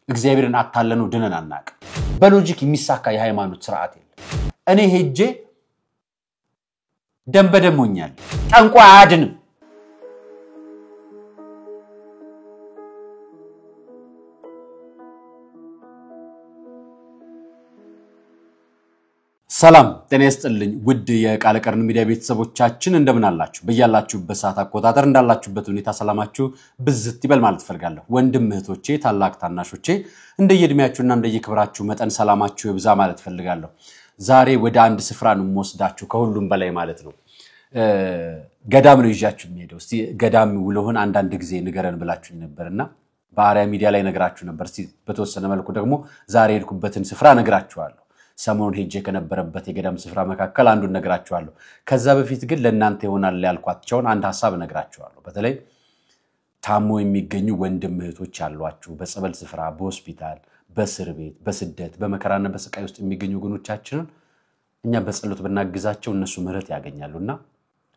እግዚአብሔርን አታለነው ድነን አናቅ በሎጂክ የሚሳካ የሃይማኖት ስርዓት የለም እኔ ሄጄ ደንበደሞኛል ጠንቋ አያድንም ሰላም ጤና ይስጥልኝ ውድ የቃለ ቀርን ሚዲያ ቤተሰቦቻችን እንደምን አላችሁ በእያላችሁበት ሰዓት አቆጣጠር እንዳላችሁበት ሁኔታ ሰላማችሁ ብዝት ይበል ማለት ፈልጋለሁ ወንድም እህቶቼ ታላቅ ታናሾቼ እንደየድሚያችሁና እንደየክብራችሁ መጠን ሰላማችሁ ይብዛ ማለት ፈልጋለሁ ዛሬ ወደ አንድ ስፍራ ነው ወስዳችሁ ከሁሉም በላይ ማለት ነው ገዳም ነው ይዣችሁ የሚሄደው እስቲ ገዳም ውሎህን አንዳንድ ጊዜ ንገረን ብላችሁኝ ነበርና በአሪያ ሚዲያ ላይ ነግራችሁ ነበር እስቲ በተወሰነ መልኩ ደግሞ ዛሬ ሄድኩበትን ስፍራ ነግራችኋለሁ ሰሞኑን ሄጄ ከነበረበት የገዳም ስፍራ መካከል አንዱን ነግራችኋለሁ ከዛ በፊት ግን ለእናንተ ይሆናል ያልኳቸውን አንድ ሐሳብ ነግራችኋለሁ በተለይ ታሞ የሚገኙ ወንድም እህቶች አሏችሁ በጸበል ስፍራ በሆስፒታል በእስር ቤት በስደት በመከራና በስቃይ ውስጥ የሚገኙ ወገኖቻችንን እኛ በጸሎት ብናግዛቸው እነሱ ምህረት ያገኛሉና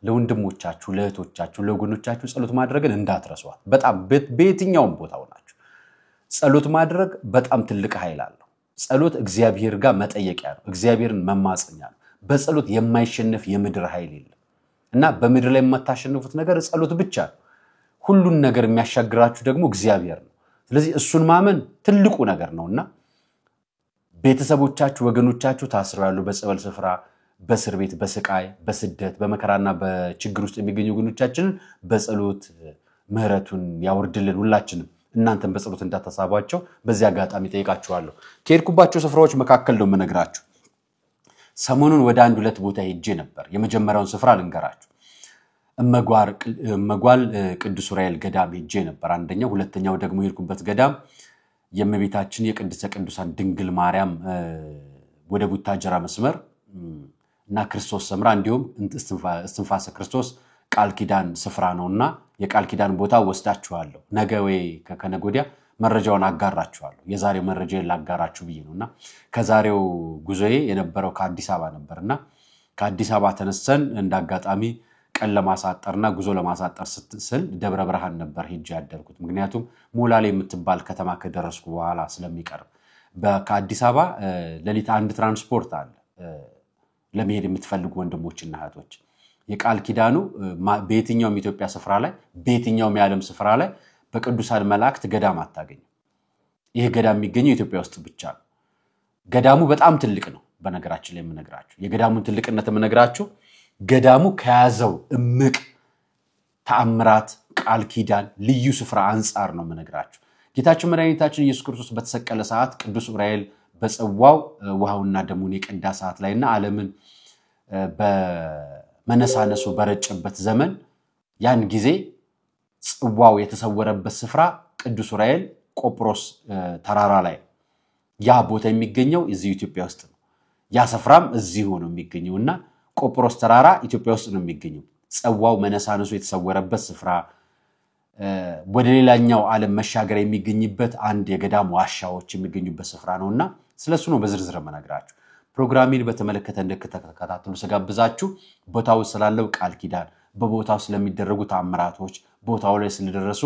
ለወንድሞቻችሁ ለእህቶቻችሁ ለወገኖቻችሁ ጸሎት ማድረግን እንዳትረሷት በጣም በየትኛውም ቦታ ሆናችሁ ጸሎት ማድረግ በጣም ትልቅ ኃይል አለው ጸሎት እግዚአብሔር ጋር መጠየቂያ ነው እግዚአብሔርን መማፀኛ ነው በጸሎት የማይሸነፍ የምድር ኃይል የለም እና በምድር ላይ የማታሸንፉት ነገር ጸሎት ብቻ ነው ሁሉን ነገር የሚያሻግራችሁ ደግሞ እግዚአብሔር ነው ስለዚህ እሱን ማመን ትልቁ ነገር ነውና ቤተሰቦቻችሁ ወገኖቻችሁ ታስረው ያሉ በጸበል ስፍራ በእስር ቤት በስቃይ በስደት በመከራና በችግር ውስጥ የሚገኙ ወገኖቻችንን በጸሎት ምህረቱን ያወርድልን ሁላችንም እናንተም በጸሎት እንዳታሳባቸው በዚህ አጋጣሚ ጠይቃችኋለሁ ከሄድኩባቸው ስፍራዎች መካከል ነው መነግራችሁ ሰሞኑን ወደ አንድ ሁለት ቦታ ሄጄ ነበር የመጀመሪያውን ስፍራ ልንገራችሁ እመጓል ቅዱስ ዑራኤል ገዳም ሄጄ ነበር አንደኛው ሁለተኛው ደግሞ ሄድኩበት ገዳም የእመቤታችን የቅድስተ ቅዱሳን ድንግል ማርያም ወደ ቡታጀራ መስመር እና ክርስቶስ ሰምራ እንዲሁም እስትንፋሰ ክርስቶስ ቃል ኪዳን ስፍራ ነውና የቃል ኪዳን ቦታ ወስዳችኋለሁ ነገ ወይ ከነጎዲያ መረጃውን አጋራችኋለሁ የዛሬው መረጃዬን ላጋራችሁ ብዬ ነውና ከዛሬው ጉዞዬ የነበረው ከአዲስ አበባ ነበርና ከአዲስ አበባ ተነስተን እንዳጋጣሚ ቀን ለማሳጠርና ጉዞ ለማሳጠር ስል ደብረ ብርሃን ነበር ሄጄ ያደርኩት ምክንያቱም ሞላሌ የምትባል ከተማ ከደረስኩ በኋላ ስለሚቀርብ ከአዲስ አበባ ለሊት አንድ ትራንስፖርት አለ ለመሄድ የምትፈልጉ ወንድሞችና እህቶች የቃል ኪዳኑ በየትኛውም ኢትዮጵያ ስፍራ ላይ በየትኛውም የዓለም ስፍራ ላይ በቅዱሳን መላእክት ገዳም አታገኙ ይሄ ገዳም የሚገኘው ኢትዮጵያ ውስጥ ብቻ ነው ገዳሙ በጣም ትልቅ ነው በነገራችን ላይ የምነግራችሁ የገዳሙን ትልቅነት የምነግራችሁ ገዳሙ ከያዘው እምቅ ተአምራት ቃል ኪዳን ልዩ ስፍራ አንፃር ነው የምነግራችሁ ጌታችን መድኃኒታችን ኢየሱስ ክርስቶስ በተሰቀለ ሰዓት ቅዱስ ዑራኤል በጽዋው ውሃውና ደሙን የቀዳ ሰዓት ላይና ዓለምን በመነሳነሱ በረጨበት ዘመን ያን ጊዜ ጽዋው የተሰወረበት ስፍራ ቅዱስ ዑራኤል ቆጵሮስ ተራራ ላይ ያ ቦታ የሚገኘው እዚህ ኢትዮጵያ ውስጥ ነው ያ ስፍራም እዚሁ ነው የሚገኘውና ቆጵሮስ ተራራ ኢትዮጵያ ውስጥ ነው የሚገኘው ጽዋው መነሳነሱ የተሰወረበት ስፍራ ወደ ሌላኛው ዓለም መሻገር የሚገኝበት አንድ የገዳም ዋሻዎች የሚገኙበት ስፍራ ነውና ስለሱ ነው በዝርዝር መነግራችሁ ፕሮግራሚን በተመለከተ እንደተከታተሉ ሰጋብዛችሁ ቦታው ስላለው ቃል ኪዳን በቦታው ስለሚደረጉ ተአምራቶች ቦታው ላይ ስለደረሱ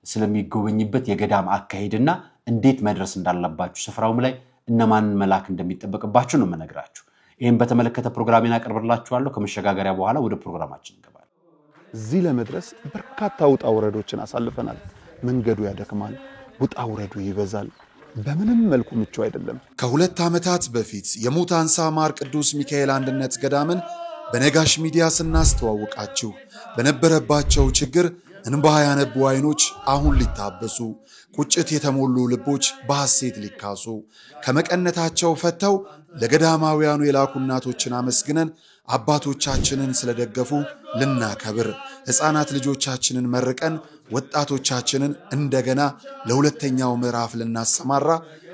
ስለሚጎበኝበት የገዳም አካሄድና እንዴት መድረስ እንዳለባችሁ ስፍራውም ላይ እነማን መላክ እንደሚጠበቅባችሁ ነው መነግራችሁ ይሄን በተመለከተ ፕሮግራሚን አቀርብላችኋለሁ ከመሸጋገሪያ በኋላ ወደ ፕሮግራማችን እንገባለን እዚህ ለመድረስ በርካታ ውጣ ውረዶችን አሳልፈናል መንገዱ ያደክማል ውጣ ውረዱ ይበዛል በምንም መልኩ ምቹ አይደለም ከሁለት ዓመታት በፊት የሙታንሳ ማር ቅዱስ ሚካኤል አንድነት ገዳምን በነጋሽ ሚዲያ ስናስተዋውቃችሁ በነበረባቸው ችግር እንባ ያነቡ አይኖች አሁን ሊታበሱ ቁጭት የተሞሉ ልቦች በሐሴት ሊካሱ ከመቀነታቸው ፈተው ለገዳማውያኑ የላኩ እናቶችን አመስግነን አባቶቻችንን ስለደገፉ ልናከብር ሕፃናት ልጆቻችንን መርቀን ወጣቶቻችንን እንደገና ለሁለተኛው ምዕራፍ ልናሰማራ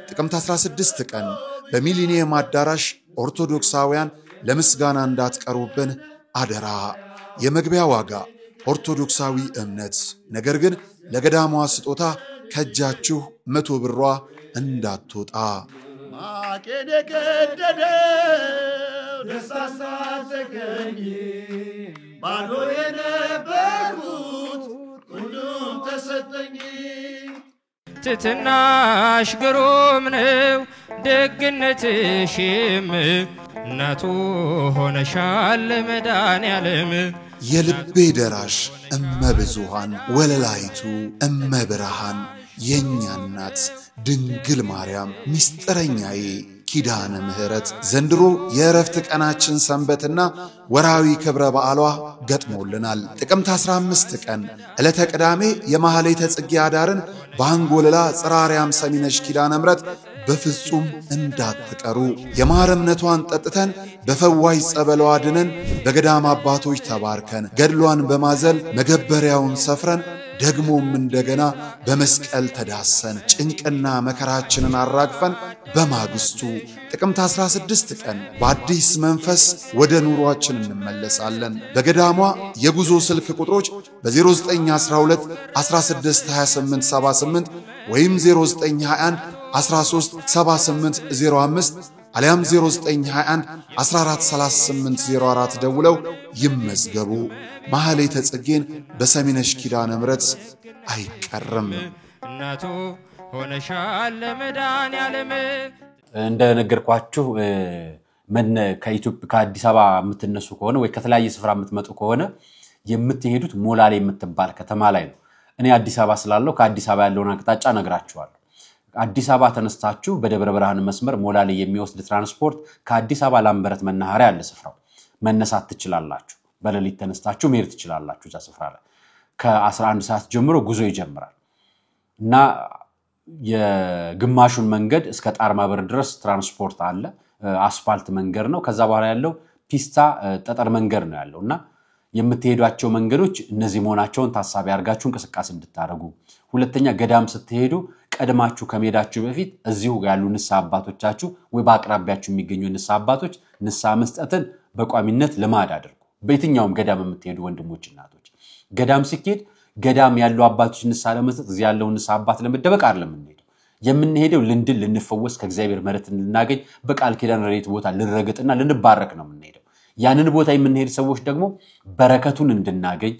ጥቅምት 16 ቀን በሚሊኒየም አዳራሽ ኦርቶዶክሳውያን ለምስጋና እንዳትቀሩብን አደራ የመግቢያ ዋጋ ኦርቶዶክሳዊ እምነት ነገር ግን ለገዳሟ ስጦታ ከጃችሁ 100 ብሯ እንዳትወጣ ማቄኔ ከደደው ደስታሳተገኝ ባዶ የነበርኩት ሁሉም ተሰጠኝ ትትናሽ ግሩም ነው ደግነትሽም እናቱ ሆነሻል መድኃኔዓለም የልቤ ደራሽ እመብዙሃን ወለላይቱ እመብርሃን የኛ እናት ድንግል ማርያም ሚስጥረኛዬ ኪዳነ ምህረት ዘንድሮ የእረፍት ቀናችን ሰንበትና ወራዊ ክብረ በዓሏ ገጥሞልናል። ጥቅምት 15 ቀን ዕለተ ቅዳሜ የማህሌተ ጽጌ አዳርን በአንጎለላ ጽራርያም ሰሚነሽ ኪዳነ ምህረት በፍጹም እንዳትቀሩ። የማር እምነቷን ጠጥተን በፈዋይ ጸበሏ ድነን በገዳም አባቶች ተባርከን ገድሏን በማዘል መገበሪያውን ሰፍረን ደግሞም እንደገና በመስቀል ተዳሰን ጭንቅና መከራችንን አራግፈን በማግስቱ ጥቅምት 16 ቀን በአዲስ መንፈስ ወደ ኑሯችን እንመለሳለን። በገዳሟ የጉዞ ስልክ ቁጥሮች በ0912 162878 ወይም 0921 137805 አሊያም 0921 143804 ደውለው ይመዝገቡ። ማህሌተ ጽጌን በሰሚነሽ ኪዳነ ምህረት አይቀርም። እናቱ ሆነሻል መድኃኔዓለም እንደነገርኳችሁ ከአዲስ አበባ የምትነሱ ከሆነ ወይ ከተለያየ ስፍራ የምትመጡ ከሆነ የምትሄዱት ሞላሌ የምትባል ከተማ ላይ ነው። እኔ አዲስ አበባ ስላለው ከአዲስ አበባ ያለውን አቅጣጫ ነግራችኋለሁ። አዲስ አበባ ተነስታችሁ በደብረ ብርሃን መስመር ሞላሌ የሚወስድ ትራንስፖርት ከአዲስ አበባ ላምበረት መናኸሪያ ያለ ስፍራው መነሳት ትችላላችሁ። በሌሊት ተነስታችሁ መሄድ ትችላላችሁ። እዛ ስፍራ ላይ ከ11 ሰዓት ጀምሮ ጉዞ ይጀምራል እና የግማሹን መንገድ እስከ ጣርማ በር ድረስ ትራንስፖርት አለ። አስፋልት መንገድ ነው። ከዛ በኋላ ያለው ፒስታ ጠጠር መንገድ ነው ያለውና የምትሄዷቸው መንገዶች እነዚህ መሆናቸውን ታሳቢ አድርጋችሁ እንቅስቃሴ እንድታደርጉ። ሁለተኛ ገዳም ስትሄዱ ቀድማችሁ ከመሄዳችሁ በፊት እዚሁ ያሉ ንስሐ አባቶቻችሁ ወይ በአቅራቢያችሁ የሚገኙ ንስሐ አባቶች ንስሐ መስጠትን በቋሚነት ልማድ አድርጉ። በየትኛውም ገዳም የምትሄዱ ወንድሞች እናቶች ገዳም ሲኬድ ገዳም ያሉ አባቶች ንስሐ ለመስጠት እዚህ ያለው ንስሐ አባት ለመደበቅ አይደለም የምንሄደው ልንድል ልንፈወስ ከእግዚአብሔር ምሕረት እንድናገኝ በቃል ኪዳን ረድኤት ቦታ ልንረግጥና ልንባረክ ነው የምንሄደው። ያንን ቦታ የምንሄድ ሰዎች ደግሞ በረከቱን እንድናገኝ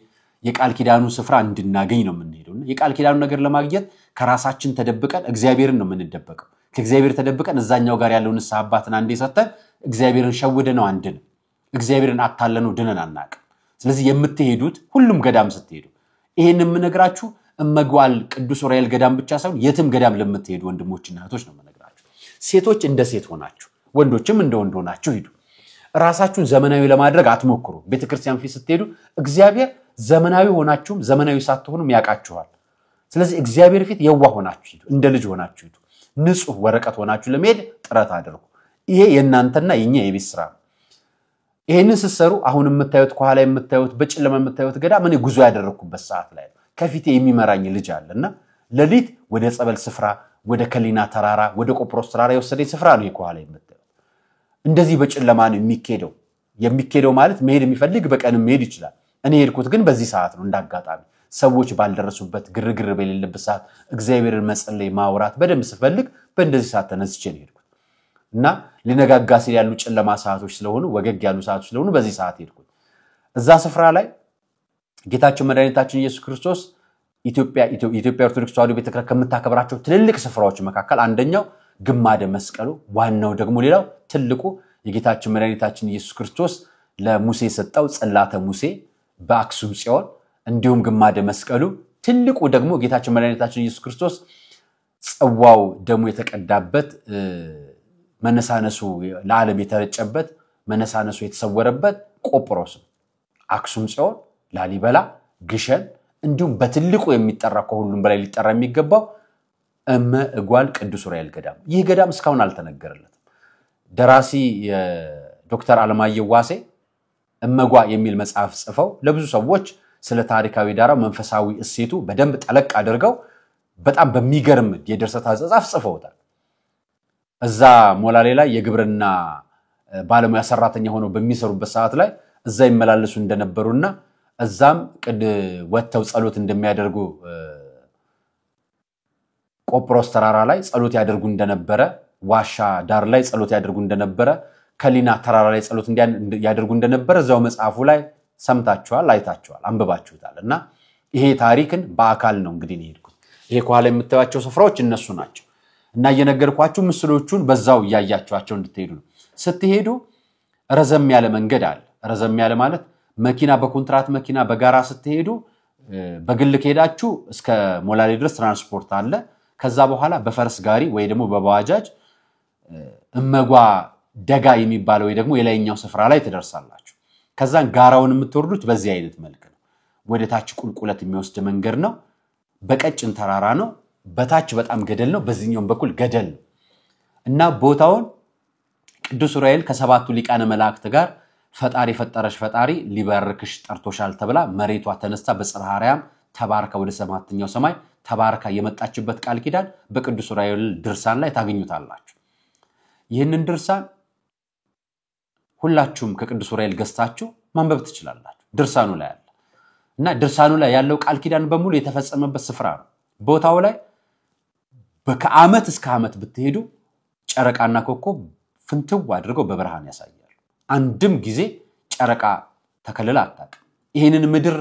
የቃል ኪዳኑ ስፍራ እንድናገኝ ነው የምንሄደው። የቃል ኪዳኑ ነገር ለማግኘት ከራሳችን ተደብቀን እግዚአብሔርን ነው የምንደበቀው። ከእግዚአብሔር ተደብቀን እዛኛው ጋር ያለው ንስሐ አባትን አንዴ ሰጠን እግዚአብሔርን ሸውደነው አንድን እግዚአብሔርን አታለነው ድነን አናውቅም። ስለዚህ የምትሄዱት ሁሉም ገዳም ስትሄዱ ይሄን የምነግራችሁ እመጓል ቅዱስ ዑራኤል ገዳም ብቻ ሳይሆን የትም ገዳም ለምትሄዱ ወንድሞችና እህቶች ነው የምነግራችሁ። ሴቶች እንደ ሴት ሆናችሁ ወንዶችም እንደ ወንድ ሆናችሁ ሂዱ። ራሳችሁን ዘመናዊ ለማድረግ አትሞክሩ። ቤተክርስቲያን ፊት ስትሄዱ እግዚአብሔር ዘመናዊ ሆናችሁም ዘመናዊ ሳትሆኑም ያውቃችኋል። ስለዚህ እግዚአብሔር ፊት የዋህ ሆናችሁ ሂዱ፣ እንደ ልጅ ሆናችሁ ሂዱ። ንጹህ ወረቀት ሆናችሁ ለመሄድ ጥረት አድርጉ። ይሄ የእናንተና የኛ የቤት ስራ ነው። ይሄንን ስትሰሩ አሁን የምታዩት ከኋላ የምታዩት በጨለማ የምታዩት ገዳም እኔ ጉዞ ያደረኩበት ሰዓት ላይ ከፊቴ የሚመራኝ ልጅ አለና ለሊት ወደ ጸበል ስፍራ ወደ ከሊና ተራራ ወደ ቆጵሮስ ተራራ የወሰደኝ ስፍራ ነው ከኋላ የምታዩት። እንደዚህ በጨለማ ነው የሚኬደው ማለት መሄድ የሚፈልግ በቀን መሄድ ይችላል። እኔ ሄድኩት ግን በዚህ ሰዓት ነው እንዳጋጣሚ ሰዎች ባልደረሱበት ግርግር በሌለበት ሰዓት እግዚአብሔርን መጸለይ ማውራት በደንብ ስፈልግ በእንደዚህ ሰዓት ተነስቼ ነው ሄድኩት እና ሊነጋጋ ሲል ያሉ ጨለማ ሰዓቶች ስለሆኑ ወገግ ያሉ ሰዓቶች ስለሆኑ በዚህ ሰዓት ሄድኩት። እዛ ስፍራ ላይ ጌታችን መድኃኒታችን ኢየሱስ ክርስቶስ ኢትዮጵያ ኦርቶዶክስ ተዋሕዶ ቤተክርስቲያን ከምታከብራቸው ትልልቅ ስፍራዎች መካከል አንደኛው ግማደ መስቀሉ፣ ዋናው ደግሞ ሌላው ትልቁ የጌታችን መድኃኒታችን ኢየሱስ ክርስቶስ ለሙሴ የሰጠው ጽላተ ሙሴ በአክሱም ጽዮን እንዲሁም ግማደ መስቀሉ፣ ትልቁ ደግሞ ጌታችን መድኃኒታችን ኢየሱስ ክርስቶስ ጽዋው ደሙ የተቀዳበት መነሳነሱ ለዓለም የተረጨበት መነሳነሱ የተሰወረበት ቆጵሮስ፣ አክሱም ጽዮን፣ ላሊበላ፣ ግሸን እንዲሁም በትልቁ የሚጠራ ከሁሉም በላይ ሊጠራ የሚገባው እመጓል ቅዱስ ዑራኤል ገዳም። ይህ ገዳም እስካሁን አልተነገረለትም። ደራሲ ዶክተር አለማየሁ ዋሴ እመጓ የሚል መጽሐፍ ጽፈው ለብዙ ሰዎች ስለ ታሪካዊ ዳራው መንፈሳዊ እሴቱ በደንብ ጠለቅ አድርገው በጣም በሚገርም የድርሰት አጻጻፍ ጽፈውታል። እዛ ሞላሌ ላይ የግብርና ባለሙያ ሰራተኛ ሆነው በሚሰሩበት ሰዓት ላይ እዛ ይመላለሱ እንደነበሩና እዛም ወጥተው ጸሎት እንደሚያደርጉ ቆጵሮስ ተራራ ላይ ጸሎት ያደርጉ እንደነበረ፣ ዋሻ ዳር ላይ ጸሎት ያደርጉ እንደነበረ፣ ከሊና ተራራ ላይ ጸሎት ያደርጉ እንደነበረ እዛው መጽሐፉ ላይ ሰምታችኋል፣ አይታችኋል፣ አንብባችሁታል። እና ይሄ ታሪክን በአካል ነው እንግዲህ ሄድኩት። ይሄ ከኋላ የምታዩቸው ስፍራዎች እነሱ ናቸው እና እየነገርኳችሁ ምስሎቹን በዛው ያያያችኋቸው እንድትሄዱ ነው ስትሄዱ ረዘም ያለ መንገድ አለ ረዘም ያለ ማለት መኪና በኮንትራት መኪና በጋራ ስትሄዱ በግል ከሄዳችሁ እስከ ሞላሌ ድረስ ትራንስፖርት አለ ከዛ በኋላ በፈረስ ጋሪ ወይ ደግሞ በባጃጅ እመጓ ደጋ የሚባለው ወይ ደግሞ የላይኛው ስፍራ ላይ ትደርሳላችሁ ከዛን ጋራውን የምትወርዱት በዚህ አይነት መልኩ ነው ወደ ታች ቁልቁለት የሚወስድ መንገድ ነው በቀጭን ተራራ ነው በታች በጣም ገደል ነው በዚህኛው በኩል ገደል ነው እና ቦታውን ቅዱስ ዑራኤል ከሰባቱ ሊቃነ መላእክት ጋር ፈጣሪ ፈጠረሽ ፈጣሪ ሊባርክሽ ጠርቶሻል ተብላ መሬቷ ተነስታ በጽርሐ አርያም ተባርካ ወደ ሰማተኛው ሰማይ ተባርካ የመጣችበት ቃል ኪዳን በቅዱስ ዑራኤል ድርሳን ላይ ታገኙታላችሁ ይህንን ድርሳን ሁላችሁም ከቅዱስ ዑራኤል ገዝታችሁ ማንበብ ትችላላችሁ ድርሳኑ ላይ አለ እና ድርሳኑ ላይ ያለው ቃል ኪዳን በሙሉ የተፈጸመበት ስፍራ ነው ቦታው ላይ በከዓመት እስከ ዓመት ብትሄዱ ጨረቃና ኮከብ ፍንትው አድርገው በብርሃን ያሳያሉ አንድም ጊዜ ጨረቃ ተከለለ አጣቀም ይሄንን ምድር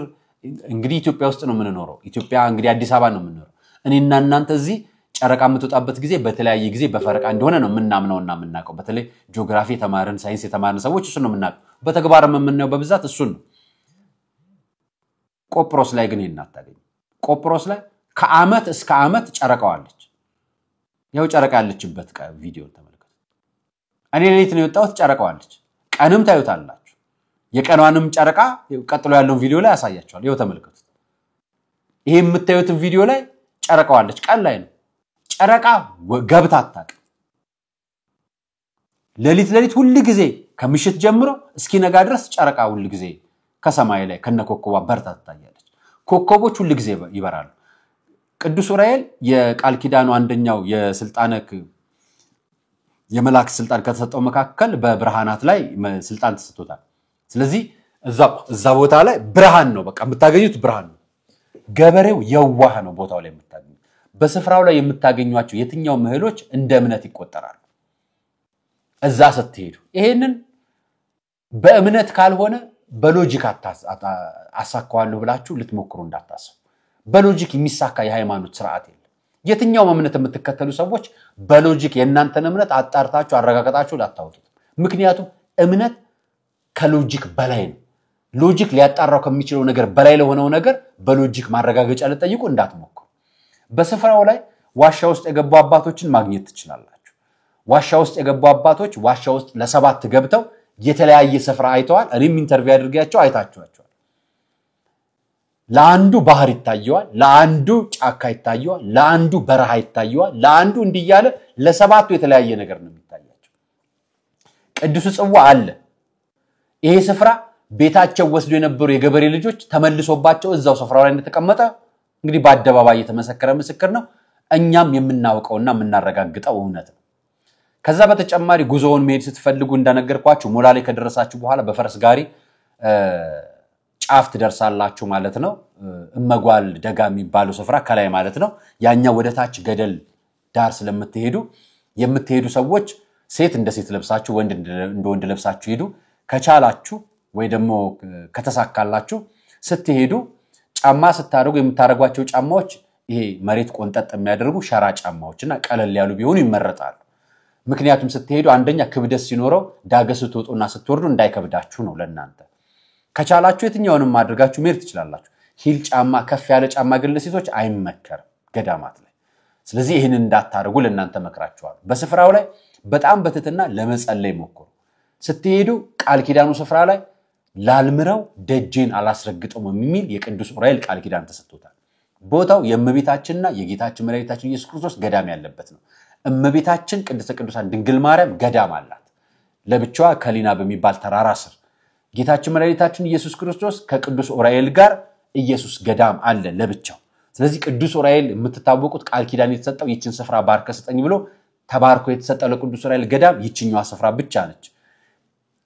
እንግዲህ ኢትዮጵያ ውስጥ ነው የምንኖረው ኢትዮጵያ እንግዲህ አዲስ አበባ ነው የምንኖረው እኔና እናንተ እዚህ ጨረቃ የምትወጣበት ጊዜ በተለያየ ጊዜ በፈረቃ እንደሆነ ነው የምናምነውና የምናውቀው በተለይ ጂኦግራፊ ተማረን ሳይንስ የተማረን ሰዎች እሱ ነው የምናውቀው በተግባር የምናየው በብዛት እሱ ነው ቆጵሮስ ላይ ግን ይሄን አታገኙ ቆጵሮስ ላይ ከዓመት እስከ ዓመት ጨረቃዋለች ያው ጨረቃ ያለችበት ቪዲዮ ተመልከቱ እኔ ሌሊት ነው የወጣሁት ጨረቃዋለች ቀንም ታዩታላችሁ የቀኗንም ጨረቃ ቀጥሎ ያለውን ቪዲዮ ላይ ያሳያችኋል ይሄው ተመልከቱ ይሄ የምታዩት ቪዲዮ ላይ ጨረቃዋለች ቀን ላይ ነው ጨረቃ ገብታ አጣቅ ሌሊት ሁሉ ጊዜ ከምሽት ጀምሮ እስኪ ነጋ ድረስ ጨረቃ ሁሉ ጊዜ ከሰማይ ላይ ከነኮከቧ በርታ ታያለች ኮከቦች ሁሉ ጊዜ ይበራሉ ቅዱስ ዑራኤል የቃል ኪዳኑ አንደኛው የስልጣነክ የመላክ ስልጣን ከተሰጠው መካከል በብርሃናት ላይ ስልጣን ተሰጥቶታል ስለዚህ እዛ ቦታ ላይ ብርሃን ነው በቃ የምታገኙት ብርሃን ነው ገበሬው የዋህ ነው ቦታው ላይ የምታገኙት በስፍራው ላይ የምታገኙአቸው የትኛው መህሎች እንደ እምነት ይቆጠራሉ እዛ ስትሄዱ ይሄንን በእምነት ካልሆነ በሎጂክ አሳካዋለሁ ብላችሁ ልትሞክሩ እንዳታስቡ በሎጂክ የሚሳካ የሃይማኖት ስርዓት የለም የትኛው እምነት የምትከተሉ ሰዎች በሎጂክ የእናንተን እምነት አጣርታችሁ አረጋግጣችሁ ላታውጡት ምክንያቱም እምነት ከሎጂክ በላይ ነው ሎጂክ ሊያጣራው ከሚችለው ነገር በላይ ለሆነው ነገር በሎጂክ ማረጋገጫ ልጠይቁ እንዳትሞክሩ በስፍራው ላይ ዋሻ ውስጥ የገቡ አባቶችን ማግኘት ትችላላችሁ ዋሻ ውስጥ የገቡ አባቶች ዋሻ ውስጥ ለሰባት ገብተው የተለያየ ስፍራ አይተዋል እኔም ኢንተርቪው አድርጌያቸው አይታችኋቸዋል ለአንዱ ባህር ይታየዋል ለአንዱ ጫካ ይታየዋል ለአንዱ በረሃ ይታየዋል ለአንዱ እንዲያለ ለሰባቱ የተለያየ ነገር ነው የሚታያቸው ቅዱስ ጽዋ አለ ይሄ ስፍራ ቤታቸው ወስዶ የነበሩ የገበሬ ልጆች ተመልሶባቸው እዛው ስፍራው ላይ እንደተቀመጠ እንግዲህ በአደባባይ የተመሰከረ ምስክር ነው እኛም የምናውቀውና የምናረጋግጠው እውነት ነው ከዛ በተጨማሪ ጉዞውን መሄድ ስትፈልጉ እንደነገርኳችሁ ሞላሌ ከደረሳችሁ በኋላ በፈረስ ጋሪ ጫፍ ትደርሳላችሁ ማለት ነው እመጓል ደጋ የሚባለው ስፍራ ከላይ ማለት ነው ያኛው ወደ ታች ገደል ዳር ስለምትሄዱ የምትሄዱ ሰዎች ሴት እንደ ሴት ለብሳችሁ ወንድ እንደ ወንድ ለብሳችሁ ሄዱ ከቻላችሁ ወይ ደግሞ ከተሳካላችሁ ስትሄዱ ጫማ ስታደርጉ የምታረጓቸው ጫማዎች ይሄ መሬት ቆንጠጥ የሚያደርጉ ሸራ ጫማዎችና ቀለል ያሉ ቢሆኑ ይመረጣሉ ምክንያቱም ስትሄዱ አንደኛ ክብደት ሲኖረው ዳገስ ስትወጡና ስትወርዱ እንዳይከብዳችሁ ነው ለእናንተ ከቻላችሁ የትኛውንም ማድረጋችሁ መሄድ ትችላላችሁ ሂል ጫማ ከፍ ያለ ጫማ ግን ለሴቶች አይመከርም ገዳማት ላይ ስለዚህ ይሄንን እንዳታረጉ ለእናንተ መከራችኋል በስፍራው ላይ በጣም በትትና ለመጸለይ ሞክሩ ስትሄዱ ቃል ኪዳኑ ስፍራ ላይ ላልምረው ደጄን አላስረግጠውም የሚል የቅዱስ ዑራኤል ቃል ኪዳን ተሰጥቶታል ቦታው የእመቤታችንና የጌታችን መድኃኒታችን ኢየሱስ ክርስቶስ ገዳም ያለበት ነው እመቤታችን ቅድስተ ቅዱሳን ድንግል ማርያም ገዳም አላት ለብቻዋ ከሊና በሚባል ተራራ ስር ጌታችን መድኃኒታችን ኢየሱስ ክርስቶስ ከቅዱስ ዑራኤል ጋር ኢየሱስ ገዳም አለ ለብቻው ስለዚህ ቅዱስ ዑራኤል የምትታወቁት ቃል ኪዳን የተሰጠው ይችን ስፍራ ባርከ ስጠኝ ብሎ ተባርኮ የተሰጠው ለቅዱስ ዑራኤል ገዳም ይችኛዋ ስፍራ ብቻ ነች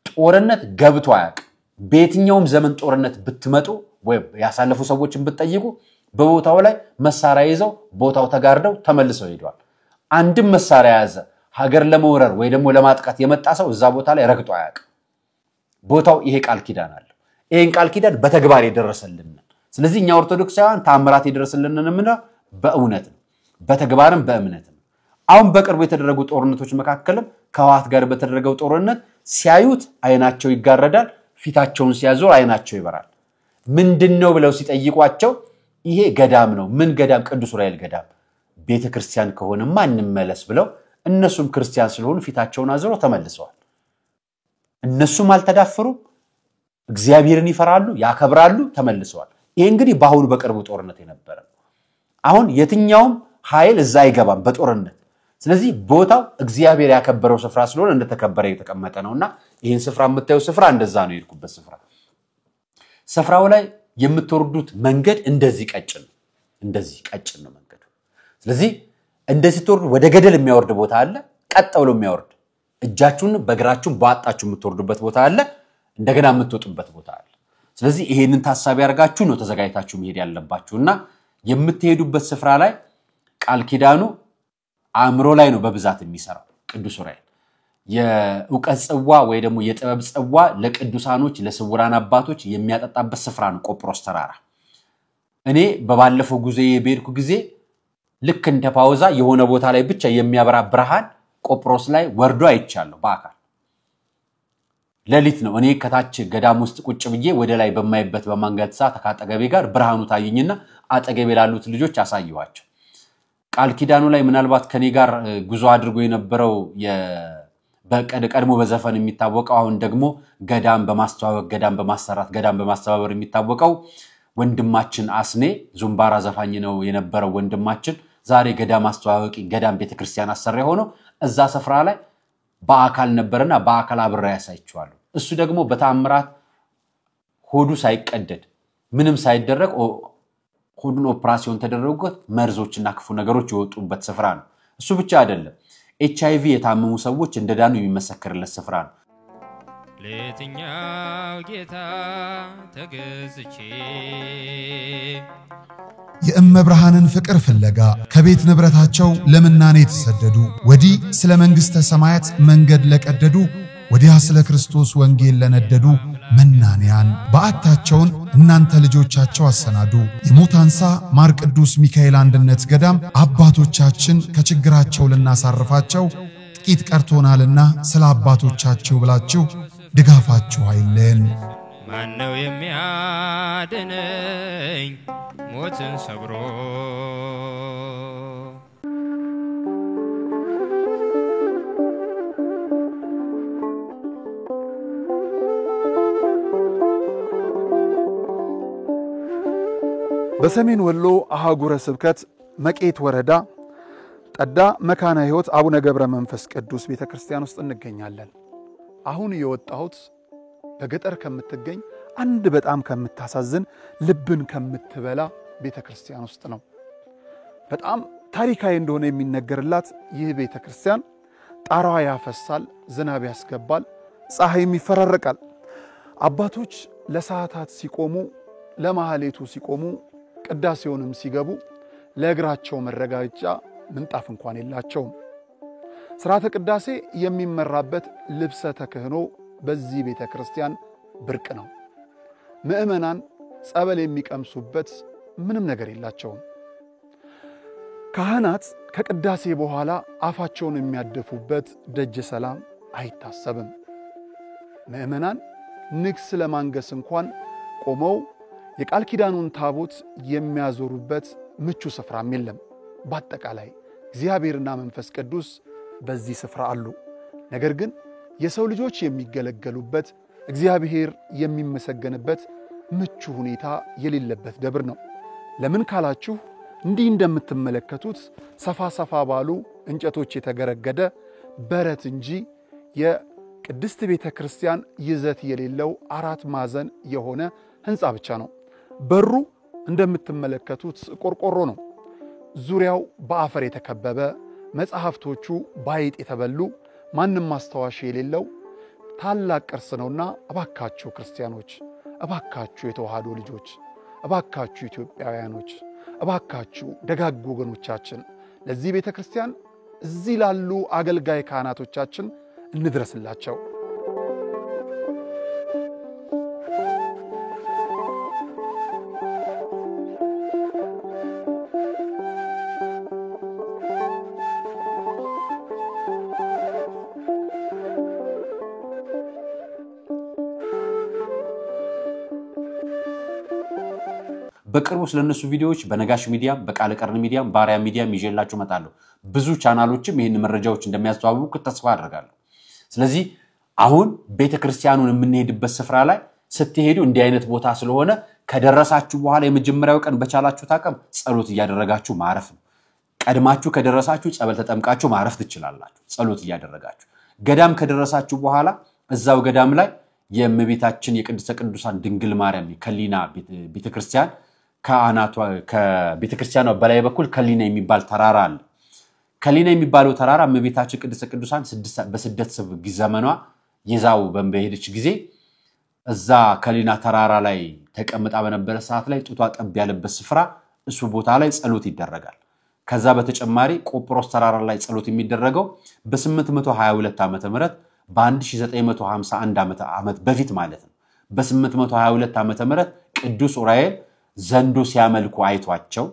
ጦርነት ገብቶ አያቅ በየትኛውም ዘመን ጦርነት ብትመጡ ወይ ያሳለፉ ሰዎችን ብትጠይቁ በቦታው ላይ መሳሪያ ይዘው ቦታው ተጋርደው ተመልሰው ሄደዋል አንድም መሳሪያ ያዘ ሀገር ለመውረር ወይ ደግሞ ለማጥቃት የመጣ ሰው እዛ ቦታ ላይ ረግጦ አያቅ ቦታው ይሄ ቃል ኪዳን አለ ይሄን ቃል ኪዳን በተግባር ይደረሰልን ስለዚህ እኛ ኦርቶዶክሳውያን ታምራት ይደረሰልን እንምና በእውነት ነው በተግባርም በእምነት ነው አሁን በቅርቡ የተደረጉ ጦርነቶች መካከለም ከህወሓት ጋር በተደረገው ጦርነት ሲያዩት አይናቸው ይጋረዳል ፊታቸውን ሲያዞር አይናቸው ይበራል ምንድነው ብለው ሲጠይቋቸው ይሄ ገዳም ነው ምን ገዳም ቅዱስ ዑራኤል ገዳም ቤተክርስቲያን ከሆነ ማንንም መለስ ብለው እነሱም ክርስቲያን ስለሆኑ ፊታቸውን አዝረው ተመልሰዋል እነሱም አልተዳፈሩ እግዚአብሔርን ይፈራሉ ያከብራሉ ተመልሰዋል ይሄ እንግዲህ ባሁን በቅርቡ ጦርነት የነበረ አሁን የትኛውም ኃይል እዛ አይገባም በጦርነት ስለዚህ ቦታው እግዚአብሔር ያከበረው ስፍራ ስለሆነ እንደተከበረ የተቀመጠ ነውና ይሄን ስፍራ የምታዩ ስፍራ እንደዛ ነው የሄድኩበት ስፍራው ላይ የምትወርዱት መንገድ እንደዚህ ቀጭን ነው መንገዱ ስለዚህ እንደዚህ ተወርዱ ወደ ገደል የሚያወርድ ቦታ አለ ቀጥ ብሎ የሚያወርድ እጃችሁን በእግራችሁ ባጣችሁ የምትወርዱበት ቦታ አለ እንደገና የምትወጡበት ቦታ አለ ስለዚህ ይሄንን ታሳቢ ያርጋችሁ ነው ተዘጋጅታችሁ መሄድ ያለባችሁና የምትሄዱበት ስፍራ ላይ ቃል ኪዳኑ አእምሮ ላይ ነው በብዛት የሚሰራው ቅዱስ ዑራኤል የእውቀት ጽዋ ወይ ደግሞ የጥበብ ጽዋ ለቅዱሳኖች ለስውራን አባቶች የሚያጠጣበት ስፍራ ነው ቆጵሮስ ተራራ እኔ በባለፈው ጊዜ የቤርኩ ጊዜ ልክ እንደ ፓውዛ የሆነ ቦታ ላይ ብቻ የሚያበራ ብርሃን ቆጵሮስ ላይ ወርዶ አይቻለሁ በአካል ለሊት ነው እኔ ከታች ገዳም ውስጥ ቁጭ ብዬ ወደ ላይ በማይበት በማንገት ሰዓት ተካጠገቤ ጋር ብርሃኑ ታየኝና አጠገቤ ላሉት ልጆች አሳየዋቸው ቃል ኪዳኑ ላይ ምናልባት ከኔ ጋር ጉዞ አድርጎ የነበረው በቀድሞ በዘፈን የሚታወቀው አሁን ደግሞ ገዳም በማስተዋወቅ ገዳም በማሰራት ገዳም በማስተባበር የሚታወቀው ወንድማችን አስኔ ዙምባራ ዘፋኝ ነው የነበረው ወንድማችን ዛሬ ገዳም አስተዋወቂ ገዳም ቤተክርስቲያን አሰሪያ ሆኖ እዛ ስፍራ ላይ በአካል ነበርና በአካል አብራ ያሳይቻለሁ እሱ ደግሞ በታምራት ሆዱ ሳይቀደድ ምንም ሳይደረግ ሆዱን ኦፕራሲዮን ተደረጎት መርዞችና ክፉ ነገሮች ይወጡበት ስፍራ ነው እሱ ብቻ አይደለም ኤችአይቪ የታመሙ ሰዎች እንደዳኑ የሚመሰክርለት ስፍራ ነው ለየትኛው ጌታ ተገዝቼ የእመብርሃንን ፍቅር ፍለጋ ከቤት ንብረታቸው ለምናኔ የተሰደዱ ወዲህ ስለ መንግሥተ ሰማያት መንገድ ለቀደዱ ወዲያ ስለ ክርስቶስ ወንጌል ለነደዱ መናንያን በአታቸውን እናንተ ልጆቻቸው አሰናዱ የሞታንሳ ማር ቅዱስ ሚካኤል አንድነት ገዳም አባቶቻችን ከችግራቸው ለናሳርፋቸው ጥቂት ቀርቶናልና ስለ አባቶቻቸው ብላችሁ ድጋፋችሁ አይለን ማነው የሚያድነኝ ሞትን ሰብሮ በሰሜን ወሎ አሃጉረ ስብከት መቄት ወረዳ ጠዳ መካነ ሕይወት አቡነ ገብረ መንፈስ ቅዱስ ቤተክርስቲያን ውስጥ እንገኛለን አሁን የወጣሁት በገጠር ከምትገኝ አንድ በጣም ከምታሳዝን ልብን ከምትበላ ቤተክርስቲያን ውስጥ ነው በጣም ታሪካዊ እንደሆነ የሚነገርላት ይህ ቤተክርስቲያን ጣራዋ ያፈሳል ዝናብ ያስገባል ፀሐይም ይፈራረቃል አባቶች ለሰዓታት ሲቆሙ ለማህሌቱ ሲቆሙ ቅዳሴውንም ሲገቡ ለእግራቸው መረጋጫ ምንጣፍ እንኳን የላቸውም ሥርዓተ ቅዳሴ የሚመራበት ልብሰ ተክህኖ በዚህ ቤተክርስቲያን ብርቅ ነው ምእመናን ጸበል የሚቀምሱበት ምንም ነገር የላቸውም ካህናት ከቅዳሴ በኋላ አፋቸውን የሚያደፉበት ደጀ ሰላም አይታሰብም ምእመናን ንግስ ለማንገስ እንኳን ቆመው የቃል ኪዳኑን ታቦት የሚያዞሩበት ምቹ ስፍራም የለም በአጠቃላይ እግዚአብሔርና መንፈስ ቅዱስ በዚህ ስፍራ አሉ ነገር ግን የሰው ልጆች የሚገለገሉበት እግዚአብሔር የሚመሰገንበት ምቹ ሁኔታ የሌለበት ደብር ነው ለምን ካላችሁ እንዲህ እንደምትመለከቱት ሰፋ ባሉ እንጨቶች የተገረገደ በረት እንጂ የቅድስት ቤተክርስቲያን ይዘት የሌለው አራት ማዕዘን የሆነ ህንጻ ብቻ ነው በሩ እንደምትመለከቱት ቆርቆሮ ነው ዙሪያው በአፈር የተከበበ መጽሐፍቶቹ ባይጥ የተበሉ ማንንም ማስተዋሽ የሌለው ታላቅ ቅርስ ነውና እባካችሁ ክርስቲያኖች እባካችሁ የተዋሃዶ ልጆች እባካችሁ ኢትዮጵያውያኖች እባካችሁ ደጋግ ወገኖቻችን ለዚህ ቤተክርስቲያን እዚህ ላሉ አገልጋይ ካህናቶቻችን እንድረስላቸው በቅርቡ ስለነሱ ቪዲዮዎች በነጋሽ ሚዲያ በቃለ ቀርን ሚዲያ ባሪያ ሚዲያ ይዤላችሁ መጣለሁ ብዙ ቻናሎችም ይሄን መረጃዎች እንደሚያስተዋውቁ ተስፋ አደርጋለሁ ስለዚህ አሁን ቤተክርስቲያኑን የምንሄድበት ስፍራ ላይ ስትሄዱ እንዲህ አይነት ቦታ ስለሆነ ከደረሳችሁ በኋላ የመጀመሪያው ቀን በቻላችሁ ታቀም ጸሎት እያደረጋችሁ ማረፍ ነው ቀድማችሁ ከደረሳችሁ ጸበል ተጠምቃችሁ ማረፍ ትችላላችሁ ጸሎት እያደረጋችሁ ገዳም ከደረሳችሁ በኋላ እዛው ገዳም ላይ የእመቤታችን የቅድስተ ቅዱሳን ድንግል ማርያም ከሊና ቤተክርስቲያን ከአናቷ ከቤተክርስቲያኗ በላይ በኩል ከሊና የሚባል ተራራ አለ ከሊና የሚባለው ተራራ እመቤታችን ቅድስተ ቅዱሳን በስደት ዘመኗ ይዛው በመሄድች ጊዜ እዛ ከሊና ተራራ ላይ ተቀምጣ በነበረ ሰዓት ላይ ጡቷ ጠብ ያለበት ስፍራ እሱ ቦታ ላይ ጸሎት ይደረጋል ከዛ በተጨማሪ ቆጵሮስ ተራራ ላይ ጸሎት የሚደረገው በ822 ዓመተ ምህረት በ1951 ዓመት በፊት ማለት ነው በ822 ዓመተ ምህረት ቅዱስ ኡራኤል ዘንዶ ሲያመልኩ አይቷቸው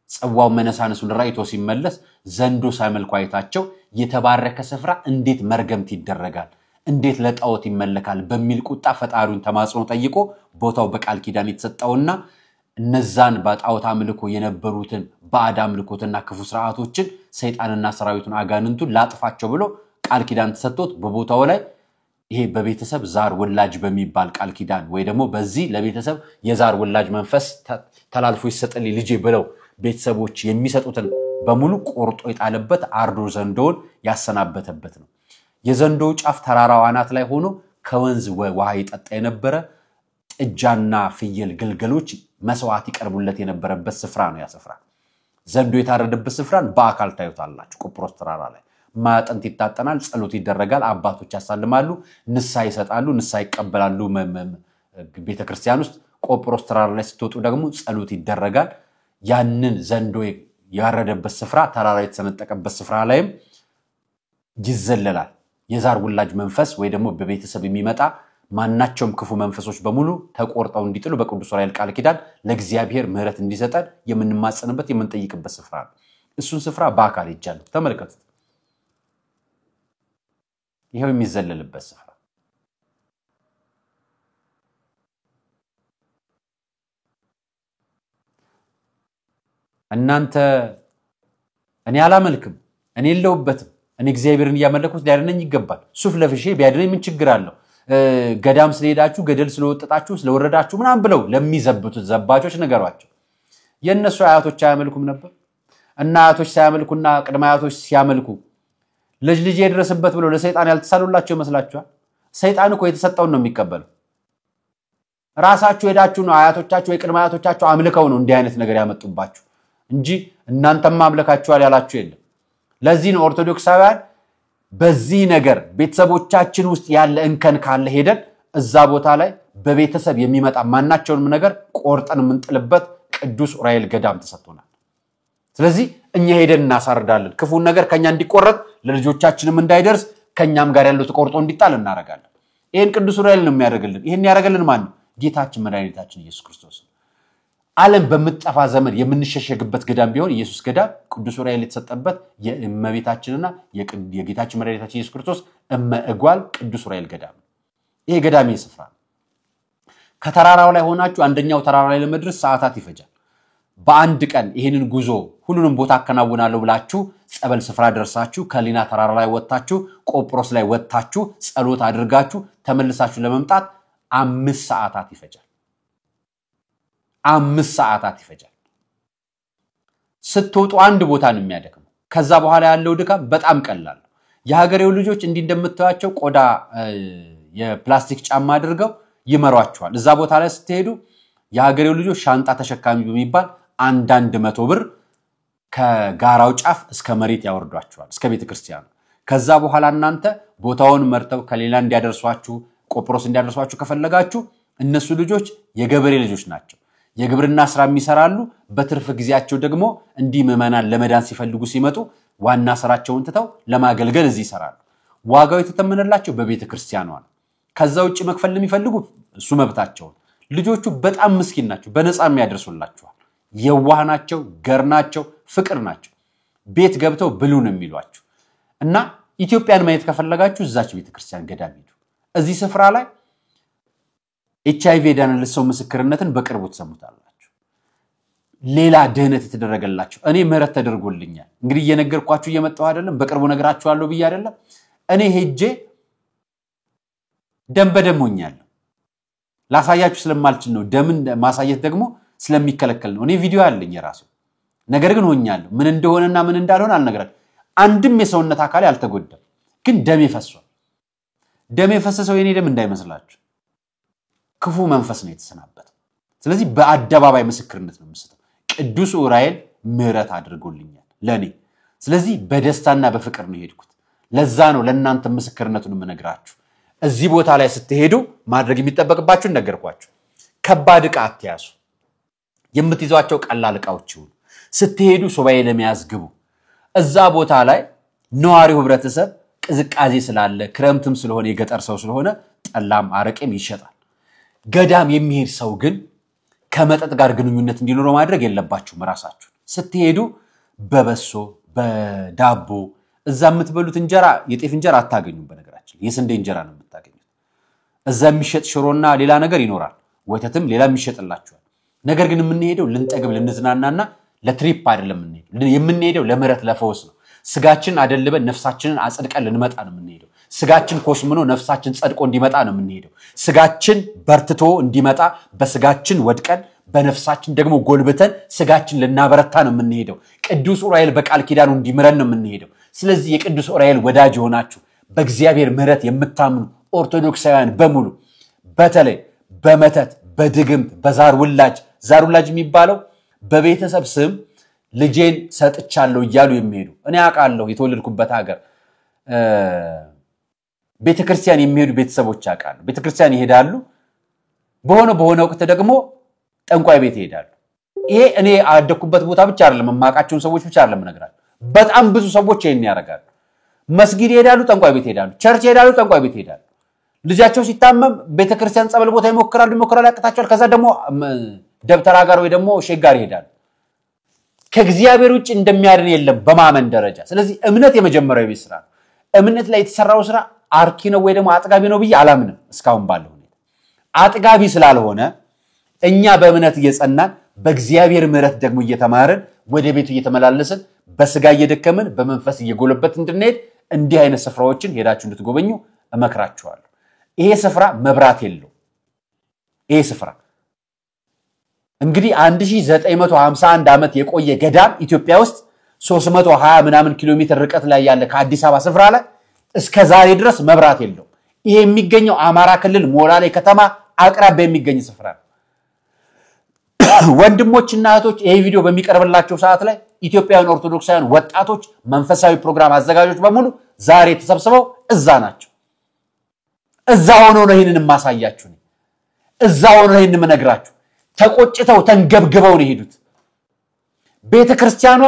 ጸዋው መነሳነሱን ራይቶ ሲመለስ ዘንዶ ሲያመልኩ አይታቸው የተባረከ ስፍራ እንዴት መርገምት ይደረጋል እንዴት ለጣዖት ይመለካል በሚል ቁጣ ፈጣሪውን ተማጽኖ ጠይቆ ቦታው በቃል ኪዳን የተሰጠውና እነዛን በጣዖት አምልኮ የነበሩትን ባዕድ አምልኮትና ክፉ ስርዓቶችን ሰይጣንና ሰራዊቱን አጋንንቱን ላጥፋቸው ብሎ ቃል ኪዳን ተሰጥቶት በቦታው ላይ ይሄ በቤተሰብ ዛር ወላጅ በሚባል ቃል ኪዳን ወይ ደግሞ በዚህ ለቤተሰብ የዛር ወላጅ መንፈስ ተላልፎ ይሰጥልኝ ልጄ ብለው ቤተሰቦች የሚሰጡትን በሙሉ ቆርጦ የጣለበት አርዶ ዘንዶውን ያሰናበተበት ነው የዘንዶው ጫፍ ተራራው አናት ላይ ሆኖ ከወንዝ ውሃ ይጠጣ የነበረ ጥጃና ፍየል ግልገሎች መስዋዕት ይቀርቡለት የነበረበት ስፍራ ነው ያ ስፍራ ዘንዶ የታረደበት ስፍራን በአካል ታዩታላችሁ ቆጵሮስ ተራራ ላይ ማጠንት ይታጠናል ጸሎት ይደረጋል አባቶች ያሳልማሉ ንሳ ይሰጣሉ ንሳ ይቀበላሉ ቤተክርስቲያን ውስጥ ቆጵሮስ ተራራ ላይ ስትወጡ ደግሞ ጸሎት ይደረጋል ያንን ዘንዶ ያረደበት ስፍራ ተራራ የተሰነጠቀበት ስፍራ ላይም ይዘለላል የዛር ውላጅ መንፈስ ወይ ደግሞ በቤተሰብ የሚመጣ ማናቸውም ክፉ መንፈሶች በሙሉ ተቆርጠው እንዲጥሉ በቅዱስ ኡራኤል ቃል ኪዳን ለእግዚአብሔር ምህረት እንዲሰጠን የምንማጸንበት የምንጠይቅበት ስፍራ ነው እሱን ስፍራ በአካል ይጃል ተመልከቱት ይሄው የሚዘለልበት ስፍራ እናንተ እኔ አላመልክም እኔ የለውበትም እኔ እግዚአብሔርን ያመለኩት ሊያድነኝ ይገባል ሱፍ ለፍሼ ቢያድነኝ ምን ችግር አለው ገዳም ስለሄዳችሁ ገደል ስለወጣጣችሁ ስለወረዳችሁ ምናም ብለው ለሚዘብቱት ዘባቾች ነገሯቸው የነሱ አያቶች ያመልኩም ነበር እና አያቶች ሳያመልኩና ቅድመ አያቶች ሲያመልኩ ልጅ ይድረስበት ብለው ለሰይጣን ያልተሳሉላቸው ይመስላችኋል ሰይጣን እኮ የተሰጠውን ነው የሚቀበለው ራሳችሁ ሄዳችሁ ነው አያቶቻችሁ ወይ ቅድመ አያቶቻችሁ አምልከው ነው እንዲህ አይነት ነገር ያመጡባችሁ እንጂ እናንተም ማምለካችኋል ያላችሁ የለም ለዚህ ነው ኦርቶዶክሳውያን በዚህ ነገር ቤተሰቦቻችን ውስጥ ያለ እንከን ካለ ሄደን እዛ ቦታ ላይ በቤተሰብ የሚመጣ ማናቸውንም ነገር ቆርጠን ምንጥልበት ቅዱስ ኡራኤል ገዳም ተሰጥቶናል ስለዚህ እኛ ሄደን እናሳርዳለን ክፉን ነገር ከኛ እንዲቆረጥ ለልጆቻችንም እንዳይደርስ ከኛም ጋር ያለው ተቆርጦ እንዲጣል እናረጋለን ይሄን ቅዱስ ኡራኤል ነው የሚያደርግልን ይሄን ያደርግልን ማን ጌታችን መድኃኒታችን ኢየሱስ ክርስቶስ ዓለም በመጣፋ ዘመን የምንሸሸግበት ገዳም ቢሆን ኢየሱስ ገዳም ቅዱስ ኡራኤል የተሰጠበት የእመቤታችንና የጌታችን መድኃኒታችን ኢየሱስ ክርስቶስ እመጓል ቅዱስ ኡራኤል ገዳም ይሄ ገዳም ይስፍራ ከተራራው ላይ ሆናችሁ አንደኛው ተራራ ላይ ለመድረስ ሰዓታት ይፈጃል በአንድ ቀን ይሄንን ጉዞ ሁሉንም ቦታ አከናውናለሁ ብላችሁ ጸበል ስፍራ ደርሳችሁ ከሊና ተራራ ላይ ወጣችሁ ቆጵሮስ ላይ ወጣችሁ ጸሎት አድርጋችሁ ተመልሳችሁ ለመምጣት 5 ሰዓታት ይፈጃል 5 ሰዓታት ይፈጃል ስትወጡ አንድ ቦታ ነው የሚያደክመው ከዛ በኋላ ያለው ድካም በጣም ቀላል ነው የሀገሬው ልጆች እንዲህ እንደምታዩቸው ቆዳ የፕላስቲክ ጫማ አድርገው ይመሯቸዋል እዛ ቦታ ላይ ስትሄዱ የሀገሬው ልጆች ሻንጣ ተሸካሚ በሚባል አንዳንድ 100 ብር ከጋራው ጫፍ እስከ መሬት ያወርዷቸዋል እስከ ቤተክርስቲያኑ ከዛ በኋላ እናንተ ቦታውን መርተው ከሌላ እንዲያደርሷችሁ ቆጵሮስ እንዲያደርሷችሁ ከፈለጋችሁ እነሱ ልጆች የገበሬ ልጆች ናቸው የግብርና ስራ የሚሰራሉ በትርፍ ጊዜያቸው ደግሞ እንዲህ መመናን ለመዳን ሲፈልጉ ሲመጡ ዋና ስራቸውን ተተው ለማገልገል እዚህ ይሰራሉ ዋጋው የተተመነላቸው በቤተክርስቲያኗ ነው ከዛ ውጪ መክፈል የሚፈልጉ እሱ መብታቸው ልጆቹ በጣም ምስኪን ናቸው በነፃ የሚያደርሱላቸው የዋህ ናቸው ገር ናቸው ፍቅር ናቸው ቤት ገብተው ብሉ ነው የሚሏቸው እና ኢትዮጵያን ማየት ከፈለጋችሁ እዛች ቤተክርስቲያን ገዳም ሄዱ እዚህ ስፍራ ላይ HIV ዳነለት ሰው ምስክርነትን በቅርቡ ተሰሙታላችሁ ሌላ ድህነት የተደረገላችሁ እኔ ምህረት ተደርጎልኛል እንግዲህ እየነገርኳችሁ እየመጣው አይደለም በቅርቡ ነገራችኋለሁ ብዬ አይደለም እኔ ሄጄ ደም በደም ሆኛለሁ ላሳያችሁ ስለማልችል ነው ደምን ማሳየት ደግሞ ስለሚከለከል ነው እኔ ቪዲዮ አለኝ የራሱ ነገር ግን ሆኛለሁ ምን እንደሆነና ምን እንዳልሆነ አልነገራችሁ አንድም የሰውነት አካል ያልተጎዳም ግን ደም ይፈሷል ደም የፈሰሰው የኔ ደም እንዳይመስላችሁ ክፉ መንፈስ ነው የተሰናበት ስለዚህ በአደባባይ ምስክርነት ነው የምሰጠው ቅዱስ ኡራኤል ምህረት አድርጎልኛል ለኔ ስለዚህ በደስታና በፍቅር ነው ሄድኩት ለዛ ነው ለእናንተ ምስክርነቱን የምነግራችሁ እዚህ ቦታ ላይ ስትሄዱ ማድረግ የሚጠበቅባችሁ ነገርኳችሁ ከባድ ዕቃ አትያዙ የምትይዟቸው ቀላል ዕቃዎች ይሁኑ ስትሄዱ ሱባኤ ለመያዝ ግቡ እዛ ቦታ ላይ ነዋሪው ህብረተሰብ ቅዝቃዜ ስላለ ክረምትም ስለሆነ የገጠር ሰው ስለሆነ ጠላም አረቄም ይሸጣል ገዳም የሚሄድ ሰው ግን ከመጠጥ ጋር ግንኙነት እንዲኖረው ማድረግ የለባችሁም ራሳችሁ ስትሄዱ በበሶ በዳቦ እዛ የምትበሉት እንጀራ የጤፍ እንጀራ አታገኙም በነገራችን የስንዴ እንጀራ ነው የምታገኙት እዛ የሚሸጥ ሽሮና ሌላ ነገር ይኖራል ወተትም ሌላ የሚሸጥላችኋል ነገር ግን የምንሄደው ልንጠግብ ልንዝናናና ለትሪፕ አይደለም የምንሄደው ለምህረት ለፈውስ ነው ስጋችን አደልበን ነፍሳችንን አጽድቀን ልንመጣ ነው የምንሄደው ስጋችን ኮስምኖ ነፍሳችን ጸድቆ እንዲመጣ ነው የምንሄደው ስጋችን በርትቶ እንዲመጣ በስጋችን ወድቀን በነፍሳችን ደግሞ ጎልብተን ስጋችን ልናበረታ ነው የምንሄደው ቅዱስ ኡራኤል በቃል ኪዳኑ እንዲምረን ነው የምንሄደው ስለዚህ የቅዱስ ኡራኤል ወዳጅ ሆናችሁ በእግዚአብሔር ምህረት የምታምኑ ኦርቶዶክሳውያን በሙሉ በተለይ በመተት በድግምት በዛር ውላጅ የሚባለው በቤተሰብ ስም ልጄን ሰጥቻለሁ ይያሉ የሚሄዱ እኔ አቃለሁ የተወለድኩበት ሀገር ቤተክርስቲያን የሚሄዱ ቤተሰቦች አቃለሁ ቤተክርስቲያን ይሄዳሉ በሆነ ወቅት ደግሞ ጠንቋይ ቤት ይሄዳሉ ይሄ እኔ አደኩበት ቦታ ብቻ አይደለም ማቃቸውን ሰዎች ብቻ አይደለም ነግራለሁ በጣም ብዙ ሰዎች ይሄን ያረጋሉ መስጊድ ይሄዳሉ ጠንቋይ ቤት ይሄዳሉ ቸርች ይሄዳሉ ጠንቋይ ቤት ይሄዳሉ ልጃቸው ሲታመም ቤተክርስቲያን ጸበል ቦታ ይሞክራሉ ያቀታቸዋል ከዛ ደግሞ ደብተራ ጋር ወይ ደግሞ ሼክ ጋር ይሄዳሉ ከእግዚአብሔር ውጭ እንደሚያድን የለም በማመን ደረጃ ስለዚህ እምነት የመጀመሪያው ቤት ስራ እምነት ላይ የተሰራው ስራ አርኪ ነው ወይ ደግሞ አጥጋቢ ነው ብዬ አላምንም እስካሁን ባለው ሁኔታ አጥጋቢ ስላልሆነ እኛ በእምነት እየጸናን በእግዚአብሔር ምህረት ደግሞ እየተማረን ወደ ቤቱ እየተመላለስን በስጋ እየደከመን በመንፈስ እየጎለበት እንድንሄድ እንዲህ አይነት ስፍራዎችን ሄዳችሁ እንድትጎበኙ እመክራችኋለሁ ይሄ ስፍራ መብራት የለው ይሄ ስፍራ እንግዲህ 1951 ዓመት የቆየ ገዳም ኢትዮጵያ ውስጥ 320 ምናምን ኪሎ ሜትር ርቀት ላይ ያለ ከአዲስ አበባ ስፍራ ላይ እስከ ዛሬ ድረስ መብራት የለው ይሄ የሚገኘው አማራ ክልል ሞላሌ ከተማ አቅራቢያ የሚገኝ ስፍራ ነው ወንድሞችና እህቶች ይሄ ቪዲዮ በሚቀርብላችሁ ሰዓት ላይ ኢትዮጵያውያን ኦርቶዶክሳውያን ወጣቶች መንፈሳዊ ፕሮግራም አዘጋጆች በሙሉ ዛሬ ተሰብስበው እዛ ናቸው እዛ ሆኖ ነው ይሄንን ማሳያችሁ እዛ ሆኖ ነው ይሄንን መነግራችሁ ተቆጭተው ተንገብግበው ነው ሄዱት ቤተክርስቲያኗ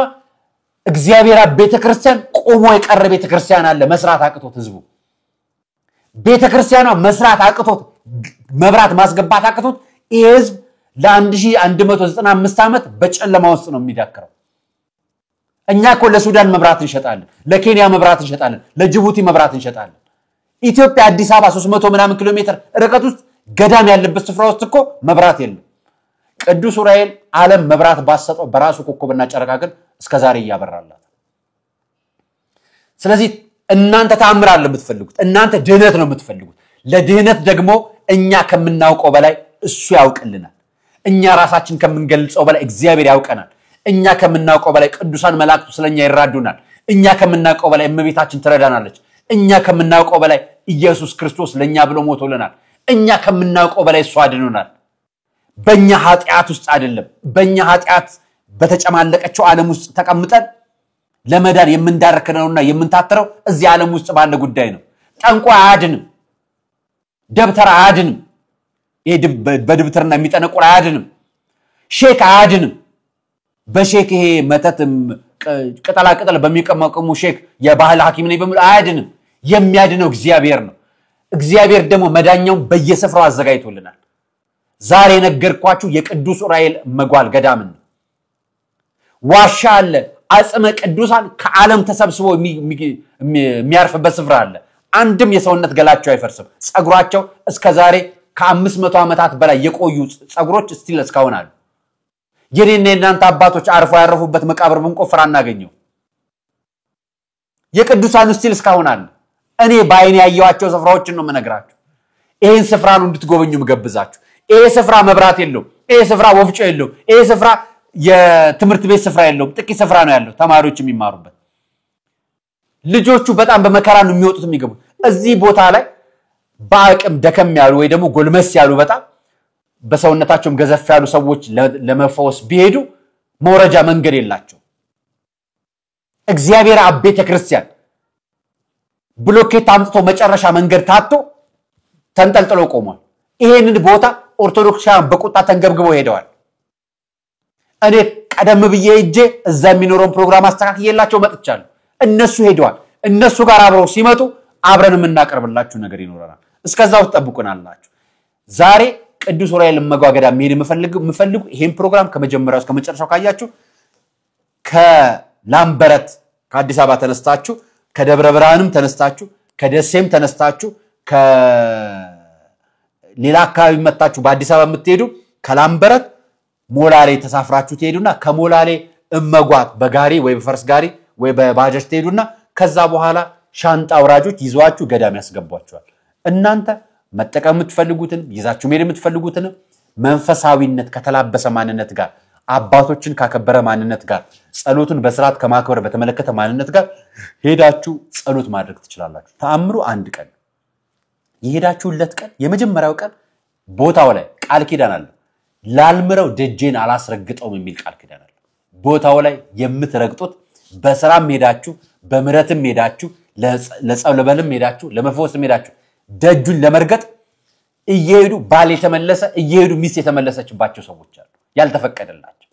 እግዚአብሔር ቤተክርስቲያን ቆሞ የቀረ ቤተክርስቲያን አለ መስራት አቅቶት ህዝቡ ቤተክርስቲያኗ መስራት አቅቶት መብራት ማስገባት አቅቶት ይሄ ህዝብ ለ1195 ዓመት በጨለማ ውስጥ ነው የሚዳከረው እኛ እኮ ለሱዳን መብራት እንሸጣለን ለኬንያ መብራት እንሸጣለን ለጅቡቲ መብራት እንሸጣለን ኢትዮጵያ አዲስ አበባ 300 ምናምን ኪሎ ሜትር ርቀት ውስጥ ገዳም ያለበት ስፍራ ውስጥ እኮ መብራት የለም ቅዱስ ኡራኤል ዓለም መብራት ባሰጠው በራሱ ኮከብና ጨረቃ ግን እስከዛሬ ያበራላት ስለዚህ እናንተ ታምራለ የምትፈልጉት እናንተ ድህነት ነው የምትፈልጉት ለድህነት ደግሞ እኛ ከምናውቀው በላይ እሱ ያውቅልናል እኛ ራሳችን ከምንገልጸው በላይ እግዚአብሔር ያውቀናል እኛ ከምናውቀው በላይ ቅዱሳን መላእክቱ ስለኛ ይራዱናል እኛ ከምናውቀው በላይ እመቤታችን ትረዳናለች እኛ ከምናውቀው በላይ ኢየሱስ ክርስቶስ ለኛ ብሎ ሞቶልናል እኛ ከምናውቀው በላይ እሱ አድኖናል በእኛ ኃጢአት ውስጥ አይደለም በእኛ ኃጢአት በተጨማለቀችው ዓለም ውስጥ ተቀምጠን ለመዳን የምንዳረከነውና የምንታተረው እዚህ ዓለም ውስጥ ባለ ጉዳይ ነው ጠንቋይ አያድንም ደብተራ አያድንም በድብትርና የሚጠነቁር አያድንም ሼክ አያድንም በሼክ ይሄ መተትም ቅጠላ በሚቀመቀሙ ሼክ የባህል ሐኪም ነኝ በሚል አያድንም የሚያድነው እግዚአብሔር ነው እግዚአብሔር ደግሞ መዳኛው በየስፍራው አዘጋጅቶልናል ዛሬ ነገርኳችሁ የቅዱስ ኡራኤል መጓል ገዳም ነው ዋሻ አለ አጽመ ቅዱሳን ከዓለም ተሰብስቦ የሚያርፍበት ስፍራ አለ አንድም የሰውነት ገላቸው አይፈርስም ጸጉራቸው እስከ ዛሬ ከ500 ዓመታት በላይ የቆዩ ጸጉሮች ስቲል እስካሁን አሉ። የኔና የናንተ አባቶች አርፈው ያረፉበት መቃብር ብንቆፍር አናገኘው። የቅዱሳኑ ስቲል እስካሁን አለ። እኔ ባይኔ ያየዋቸው ስፍራዎችን ነው መነግራችሁ። ይሄን ስፍራ ነው እንድትጎበኙ መገብዛችሁ። ይሄ ስፍራ መብራት የለው፣ ይሄ ስፍራ ወፍጮ የለው፣ ይሄ ስፍራ የትምህርት ቤት ስፍራ የለው፣ ጥቂት ስፍራ ነው ያለው ተማሪዎች የሚማሩበት። ልጆቹ በጣም በመከራ ነው የሚወጡት የሚገቡ። እዚህ ቦታ ላይ በአቅም ደከም ያሉ ወይ ደግሞ ጎልመስ ያሉ በጣም በሰውነታቸውም ገዘፍ ያሉ ሰዎች ለመፈወስ ቢሄዱ መውረጃ መንገድ የላቸው። እግዚአብሔር አብ ቤተክርስቲያን ብሎኬት አምጥቶ መጨረሻ መንገድ ታጥቶ ተንጠልጥሎ ቆሟል። ይሄንን ቦታ ኦርቶዶክሳውያን በቁጣ ተንገብግበው ሄደዋል። እኔ ቀደም ብዬ ሄጄ እዛ የሚኖረውን ፕሮግራም አስተካክዬላቸው መጥቻለሁ። እነሱ ሄደዋል። እነሱ ጋር አብረው ሲመጡ አብረን የምናቀርብላችሁ ነገር ይኖራል። እስከዛው ተጠብቁናላችሁ። ዛሬ ቅዱስ ዑራኤል መጓገዳ መሄድ የምፈልጉ ይሄን ፕሮግራም ከመጀመሪያው እስከ መጨረሻው ካያችሁ ከላምበረት ከአዲስ አበባ ተነስታችሁ ከደብረ ብርሃንም ተነስታችሁ ከደሴም ተነስታችሁ ከሌላ አካባቢ መጣችሁ በአዲስ አበባ የምትሄዱ ከላምበረት ሞላሌ ተሳፍራችሁ ትሄዱና ከሞላሌ እመጓት በጋሪ ወይ በፈርስ ጋሪ ወይ በባጃጅ ትሄዱና ከዛ በኋላ ሻንጣ አውራጆች ይዟችሁ ገዳም ያስገቧችኋል። እናንተ መጠቀም የምትፈልጉትን ይዛችሁ መሄድ የምትፈልጉትን መንፈሳዊነት ከተላበሰ ማንነት ጋር አባቶችን ካከበረ ማንነት ጋር ጸሎቱን በስርዓት ከማክበር በተመለከተ ማንነት ጋር ሄዳችሁ ጸሎት ማድረግ ትችላላችሁ። ተአምሩ አንድ ቀን የሄዳችሁለት ቀን የመጀመሪያው ቀን ቦታው ላይ ቃል ኪዳን አለ። ላልምረው ደጄን አላስረግጠውም የሚል ቃል ኪዳን አለ። ቦታው ላይ የምትረግጡት በስራም ሄዳችሁ በምረትም ሄዳችሁ ለጸሎበልም ሄዳችሁ ለመፈወስም ሄዳችሁ ደጁን ለመርገጥ እየሄዱ ባል የተመለሰ እየሄዱ ሚስት የተመለሰችባቸው ሰዎች አሉ ያልተፈቀደላቸው።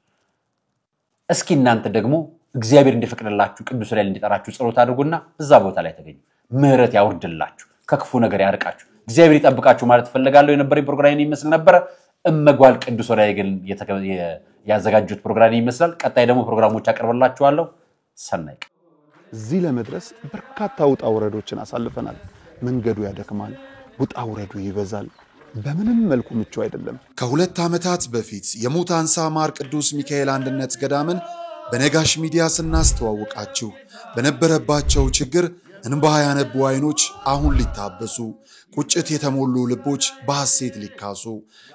እስኪ እናንተ ደግሞ እግዚአብሔር እንዲፈቅድላችሁ ቅዱስ ዑራኤል እንዲጠራችሁ ጸሎት አድርጉና እዛ ቦታ ላይ ተገኙ። ምህረት ያወርድላችሁ፣ ከክፉ ነገር ያርቃችሁ፣ እግዚአብሔር ይጠብቃችሁ ማለት ፈልጋለሁ። የነበረው ፕሮግራም ይመስል ነበር። እመጓል ቅዱስ ዑራኤል ያዘጋጁት ፕሮግራም ይመስላል። ቀጣይ ደግሞ ፕሮግራሞች አቀርብላችኋለሁ። ሰናይ እዚህ ለመድረስ በርካታ ውጣ ውረዶችን አሳልፈናል። መንገዱ ያደክማል፣ ውጣ ውረዱ ይበዛል። በምንም መልኩ ምቹ አይደለም። ከ2 ዓመታት በፊት የሙታንሳ ማር ቅዱስ ሚካኤል አንድነት ገዳምን በነጋሽ ሚዲያ ስናስተዋውቃችሁ በነበረባቸው ችግር እንባ ያነቡ አይኖች አሁን ሊታበሱ፣ ቁጭት የተሞሉ ልቦች በሐሴት ሊካሱ፣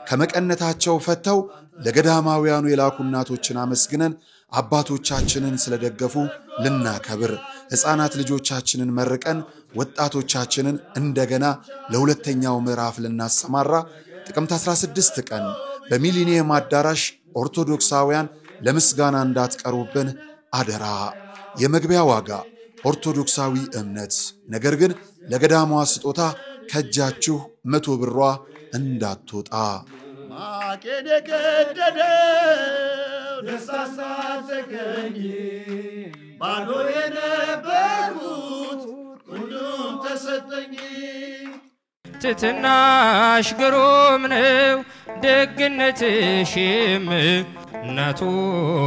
ከመቀነታቸው ፈተው ለገዳማውያኑ የላኩ እናቶችን አመስግነን አባቶቻችንን ስለደገፉ ልናከብር፣ ሕፃናት ልጆቻችንን መርቀን ወጣቶቻችንን እንደገና ለሁለተኛው ምዕራፍ ልናሰማራ ጥቅምት 16 ቀን በሚሊኒየም አዳራሽ ኦርቶዶክሳውያን ለምስጋና እንዳትቀሩብን አደራ። የመግቢያ ዋጋ ኦርቶዶክሳዊ እምነት፣ ነገር ግን ለገዳሟ ስጦታ ከእጃችሁ 100 ብሯ እንዳትወጣ። ማቄን የቀደደው ደስታ ሳትገኝ ባዶ የነበርኩት ሁሉም ተሰጠኝ። ትትናሽ ግሩም ነው ደግነትሽም እናቱ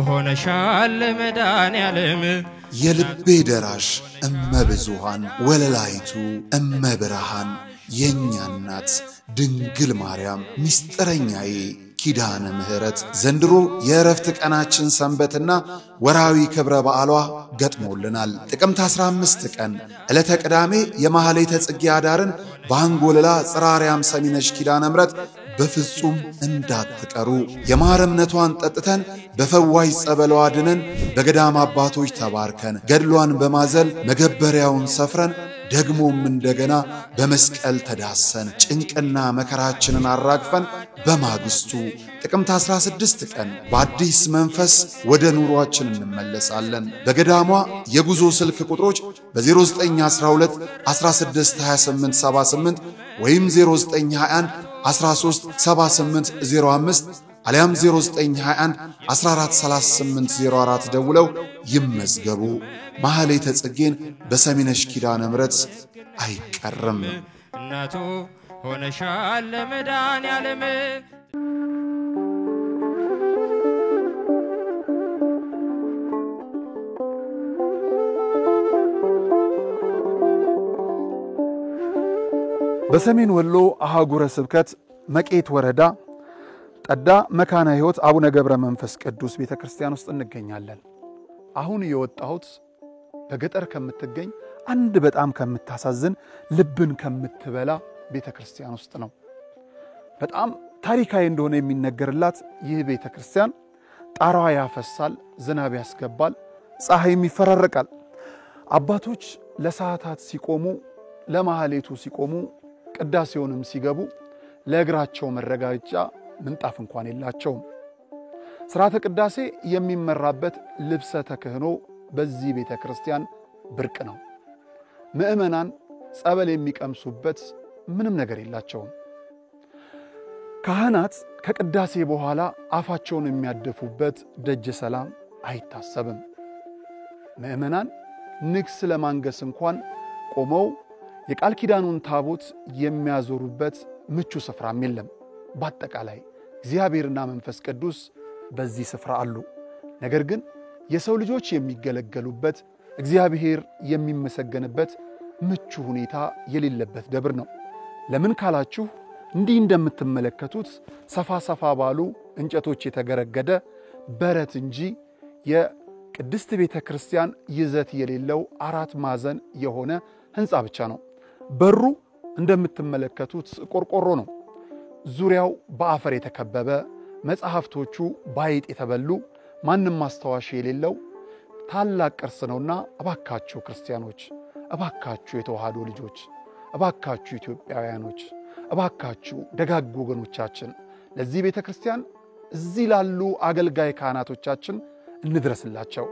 ሆነሻል መድኃኔዓለም። የልቤ ደራሽ እመብዙሃን ወለላይቱ እመብርሃን የኛ እናት ድንግል ማርያም ሚስጥረኛዬ ኪዳነ ምህረት ዘንድሮ የእረፍት ቀናችን ሰንበትና ወራዊ ክብረ በዓሏ ገጥሞልናል። ጥቅምት 15 ቀን ዕለተ ቅዳሜ የማህሌተ ጽጌ አዳርን በአንጎለላ ጽራሪያም ሰሚነሽ ኪዳነ ምህረት በፍጹም እንዳትቀሩ። የማር እምነቷን ጠጥተን በፈዋይ ጸበሏ ድነን በገዳም አባቶች ተባርከን ገድሏን በማዘል መገበሪያውን ሰፍረን ደግሞም እንደገና በመስቀል ተዳሰን ጭንቅና መከራችንን አራግፈን በማግስቱ ጥቅምት 16 ቀን በአዲስ መንፈስ ወደ ኑሯችን እንመለሳለን። በገዳሟ የጉዞ ስልክ ቁጥሮች በ0912 162878 ወይም 0921 137805 አሊያም 0921 143804 ደውለው ይመዝገቡ። ማህሌተ ጽጌን በሰሚነሽ ኪዳነ ምህረት አይቀርም። እናቱ ሆነሻል መድኃኔዓለም። በሰሜን ወሎ አህጉረ ስብከት መቄት ወረዳ ጠዳ መካነ ሕይወት አቡነ ገብረ መንፈስ ቅዱስ ቤተክርስቲያን ውስጥ እንገኛለን። አሁን የወጣሁት በገጠር ከምትገኝ አንድ በጣም ከምታሳዝን ልብን ከምትበላ ቤተክርስቲያን ውስጥ ነው። በጣም ታሪካዊ እንደሆነ የሚነገርላት ይህ ቤተክርስቲያን ጣራዋ ያፈሳል፣ ዝናብ ያስገባል፣ ፀሐይም ይፈራረቃል። አባቶች ለሰዓታት ሲቆሙ፣ ለማህሌቱ ሲቆሙ፣ ቅዳሴውንም ሲገቡ ለእግራቸው መረጋጫ ምንጣፍ እንኳን የላቸውም። ሥርዓተ ቅዳሴ የሚመራበት ልብሰ ተክህኖ በዚህ ቤተክርስቲያን ብርቅ ነው። ምእመናን ጸበል የሚቀምሱበት ምንም ነገር የላቸውም። ካህናት ከቅዳሴ በኋላ አፋቸውን የሚያደፉበት ደጀ ሰላም አይታሰብም። ምእመናን ንግስ ለማንገስ እንኳን ቆመው የቃል ኪዳኑን ታቦት የሚያዞሩበት ምቹ ስፍራም የለም። በአጠቃላይ እግዚአብሔርና መንፈስ ቅዱስ በዚህ ስፍራ አሉ። ነገር ግን የሰው ልጆች የሚገለገሉበት እግዚአብሔር የሚመሰገንበት ምቹ ሁኔታ የሌለበት ደብር ነው። ለምን ካላችሁ እንዲህ እንደምትመለከቱት ሰፋ ሰፋ ባሉ እንጨቶች የተገረገደ በረት እንጂ የቅድስት ቤተክርስቲያን ይዘት የሌለው አራት ማዕዘን የሆነ ህንጻ ብቻ ነው። በሩ እንደምትመለከቱት ቆርቆሮ ነው። ዙሪያው በአፈር የተከበበ፣ መጽሐፍቶቹ ባይጥ የተበሉ፣ ማንም ማስተዋሽ የሌለው ታላቅ ቅርስ ነውና እባካችሁ ክርስቲያኖች፣ እባካችሁ የተዋህዶ ልጆች፣ እባካችሁ ኢትዮጵያውያኖች፣ እባካችሁ ደጋግ ወገኖቻችን ለዚህ ቤተክርስቲያን እዚህ ላሉ አገልጋይ ካህናቶቻችን እንድረስላቸው።